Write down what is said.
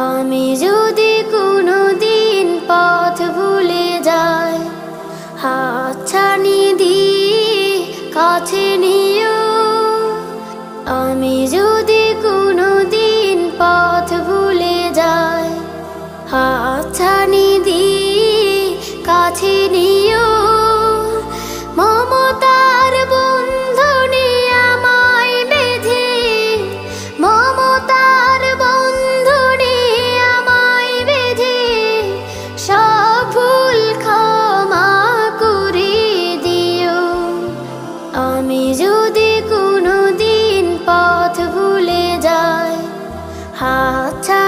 আমি যদি কোনো দিন পথ ভুলে যাই, হাতছানি দিয়ে কাছে নিও। আমি যদি কোনো দিন পথ ভুলে যাই, হাতছানি দিয়ে কাছে নিও। মমতার বন্ধনে আমায় বেঁধে, মমতার বন্ধনে আমায় বেঁধে সব ভুল ক্ষমা করে দিও। আমি যদি কোনো দিন পথ ভুলে যাই, হাতছানি